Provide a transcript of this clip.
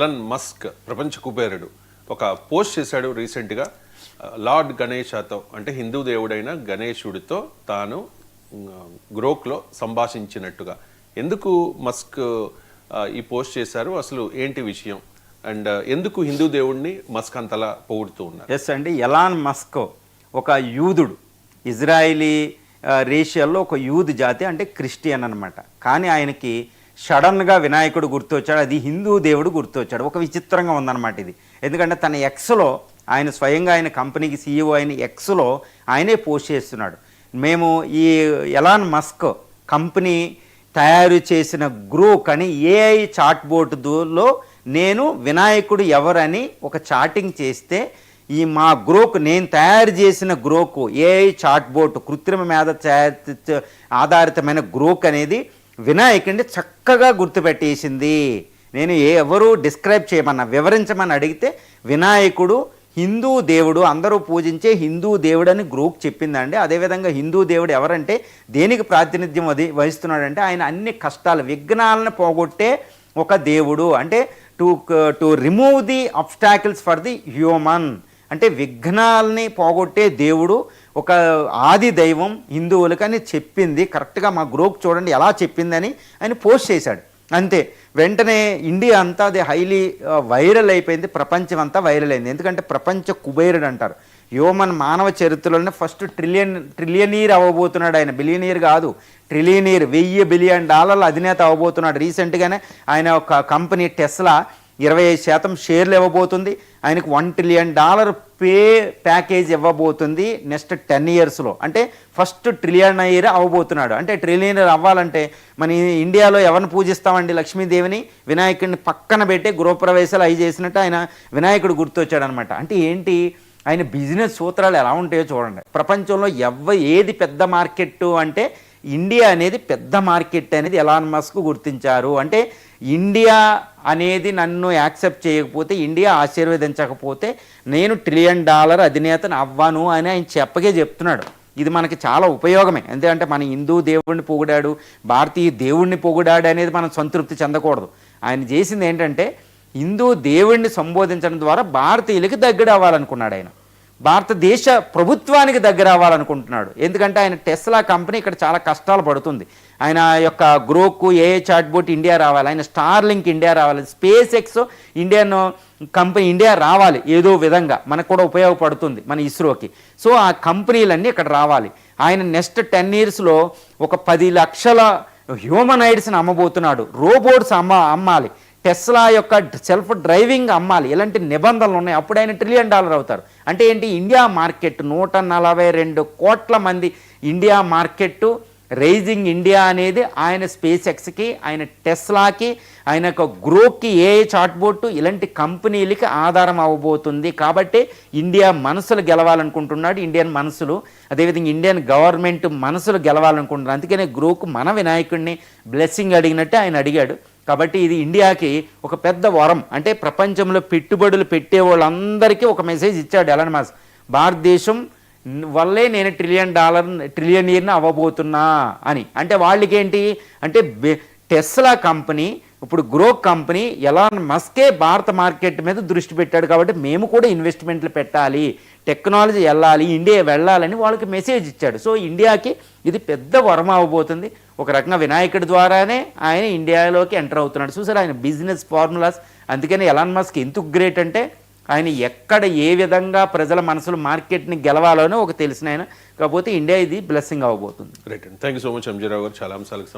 Elon Musk ప్రపంచ కుబేరుడు ఒక పోస్ట్ చేశాడు రీసెంట్గా. లార్డ్ గణేషతో అంటే హిందూ దేవుడైన గణేశుడితో తాను గ్రోక్లో సంభాషించినట్టుగా. ఎందుకు మస్క్ ఈ పోస్ట్ చేశారు, అసలు ఏంటి విషయం, అండ్ ఎందుకు హిందూ దేవుడిని మస్క్ అంతలా పొగుడుతూ ఉన్నారు? ఎస్ అండి, ఎలాన్ మస్క్ ఒక యూదుడు, ఇజ్రాయిలీ రేషియల్లో ఒక యూదు జాతి, అంటే క్రిస్టియన్ అనమాట. కానీ ఆయనకి సడన్గా వినాయకుడు గుర్తొచ్చాడు, అది హిందూ దేవుడు గుర్తొచ్చాడు. ఒక విచిత్రంగా ఉందన్నమాట ఇది. ఎందుకంటే తన ఎక్స్లో ఆయన స్వయంగా ఆయన కంపెనీకి సీఈఓ అయిన ఎక్స్లో ఆయనే పోస్ట్ చేస్తున్నాడు. మేము ఈ ఎలాన్ మస్క్ కంపెనీ తయారు చేసిన గ్రోక్ అని ఏఐ చాట్ బోర్డులో నేను వినాయకుడు ఎవరని ఒక చాటింగ్ చేస్తే ఈ మా గ్రోక్, నేను తయారు చేసిన గ్రోకు ఏఐ చాట్ బోర్డు కృత్రిమ మేధ ఆధారితమైన గ్రోక్ అనేది వినాయకుడిని చక్కగా గుర్తుపెట్టేసింది. నేను ఎవరు డిస్క్రైబ్ చేయమన్నా, వివరించమని అడిగితే వినాయకుడు హిందూ దేవుడు, అందరూ పూజించే హిందూ దేవుడు అని గ్రూప్ చెప్పిందండి. అదేవిధంగా హిందూ దేవుడు ఎవరంటే దేనికి ప్రాతినిధ్యం వహిస్తున్నాడంటే ఆయన అన్ని కష్టాలు, విఘ్నాలను పోగొట్టే ఒక దేవుడు. అంటే to remove the obstacles for the human, అంటే విఘ్నాలని పోగొట్టే దేవుడు, ఒక ఆది దైవం హిందువులకి అని చెప్పింది. కరెక్ట్గా మా గ్రూప్ చూడండి ఎలా చెప్పిందని ఆయన పోస్ట్ చేశాడు. అంతే, వెంటనే ఇండియా అంతా అది హైలీ వైరల్ అయిపోయింది, ప్రపంచం అంతా వైరల్ అయింది. ఎందుకంటే ప్రపంచ కుబేరుడు అంటారు. హ్యూమన్ మానవ చరిత్రలోనే ఫస్ట్ ట్రిలియనీర్ అవ్వబోతున్నాడు ఆయన. బిలియనీర్ కాదు, ట్రిలియనీర్, $1,000 బిలియన్ అధినేత అవ్వబోతున్నాడు. రీసెంట్గానే ఆయన ఒక కంపెనీ టెస్లా 25% షేర్లు ఇవ్వబోతుంది. ఆయనకు $1 ట్రిలియన్ ప్యాకేజ్ ఇవ్వబోతుంది నెక్స్ట్ 10 ఇయర్స్లో. అంటే ఫస్ట్ ట్రిలియనీర్ అవ్వబోతున్నాడు. అంటే ట్రిలియనీర్ అవ్వాలంటే మన ఇండియాలో ఎవరిని పూజిస్తామండి? లక్ష్మీదేవిని, వినాయకుడిని పక్కన పెట్టి గృహప్రవేశాలు అవి చేసినట్టు ఆయన వినాయకుడు గుర్తొచ్చాడనమాట. అంటే ఏంటి, ఆయన బిజినెస్ సూత్రాలు ఎలా ఉంటాయో చూడండి. ప్రపంచంలో ఏది పెద్ద మార్కెట్ అంటే ఇండియా అనేది పెద్ద మార్కెట్ అనేది ఎలాన్ మస్క్ గుర్తించారు. అంటే ఇండియా అనేది నన్ను యాక్సెప్ట్ చేయకపోతే, ఇండియా ఆశీర్వదించకపోతే నేను $1 ట్రిలియన్ అధినేతను అవ్వను అని ఆయన చెప్పగే చెప్తున్నాడు. ఇది మనకి చాలా ఉపయోగమే. ఎందుకంటే మన హిందూ దేవుడిని పొగిడాడు, భారతీయ దేవుడిని పొగిడాడు అనేది మనం సంతృప్తి చెందకూడదు. ఆయన చేసింది ఏంటంటే హిందూ దేవుడిని సంబోధించడం ద్వారా భారతీయులకి దగ్గర అవ్వాలనుకున్నాడు. ఆయన భారతదేశ ప్రభుత్వానికి దగ్గర అవ్వాలనుకుంటున్నాడు. ఎందుకంటే ఆయన టెస్లా కంపెనీ ఇక్కడ చాలా కష్టాలు పడుతుంది. ఆయన యొక్క గ్రోకు ఏఐ చాట్బోట్ ఇండియా రావాలి, ఆయన స్టార్లింక్ ఇండియా రావాలి, space X Indian company India రావాలి. ఏదో విధంగా మనకు కూడా ఉపయోగపడుతుంది మన ఇస్రోకి. సో ఆ కంపెనీలన్నీ ఇక్కడ రావాలి. ఆయన నెక్స్ట్ 10 ఇయర్స్లో ఒక 10 లక్షల హ్యూమనాయిడ్స్ని అమ్మబోతున్నాడు. రోబోట్స్ అమ్మాలి, టెస్లా యొక్క సెల్ఫ్ డ్రైవింగ్ అమ్మాలి. ఇలాంటి నిబంధనలు ఉన్నాయి. అప్పుడు ఆయన $1 ట్రిలియన్ అవుతారు. అంటే ఏంటి, ఇండియా మార్కెట్ 142 కోట్ల మంది ఇండియా మార్కెట్, రైజింగ్ ఇండియా అనేది ఆయన స్పేస్ ఎక్స్కి, ఆయన టెస్లాకి, ఆయన యొక్క గ్రోక్కి, ఏఐ చాట్బోట్ ఇలాంటి కంపెనీలకి ఆధారం అవ్వబోతుంది. కాబట్టి ఇండియా మనసులు గెలవాలనుకుంటున్నాడు, ఇండియన్ మనసులు, అదేవిధంగా ఇండియన్ గవర్నమెంట్ మనసులు గెలవాలనుకుంటున్నాడు. అందుకనే గ్రోక్ మన వినాయకుడిని బ్లెస్సింగ్ అడిగినట్టే ఆయన అడిగాడు. కాబట్టి ఇది ఇండియాకి ఒక పెద్ద వరం. అంటే ప్రపంచంలో పెట్టుబడులు పెట్టే వాళ్ళందరికీ ఒక మెసేజ్ ఇచ్చాడు ఎలాన్ మస్క్, భారతదేశం వల్లే నేను ట్రిలియనీర్ని అవ్వబోతున్నా అని. అంటే వాళ్ళకేంటి అంటే టెస్లా కంపెనీ, ఇప్పుడు గ్రోక్ కంపెనీ, ఎలాన్ మస్కే భారత మార్కెట్ మీద దృష్టి పెట్టాడు. కాబట్టి మేము కూడా ఇన్వెస్ట్మెంట్లు పెట్టాలి, టెక్నాలజీ వెళ్ళాలి, ఇండియా వెళ్ళాలని వాళ్ళకి మెసేజ్ ఇచ్చాడు. సో ఇండియాకి ఇది పెద్ద వరం అవ్వబోతుంది. ఒక రకంగా వినాయకుడి ద్వారానే ఆయన ఇండియాలోకి ఎంటర్ అవుతున్నాడు. చూసారు ఆయన బిజినెస్ ఫార్ములాస్. అందుకని ఎలాన్ మస్క్ ఎందుకు గ్రేట్ అంటే ఆయన ఎక్కడ ఏ విధంగా ప్రజల మనసులు మార్కెట్ని గెలవాలోనే ఒక తెలిసిన ఆయన. కాకపోతే ఇండియా ఇది బ్లెస్సింగ్ అవ్వబోతుంది. రైట్ అండి, థ్యాంక్ యూ సో మచ్ ఎంజీరావు గారు, చాలా అంశాలకు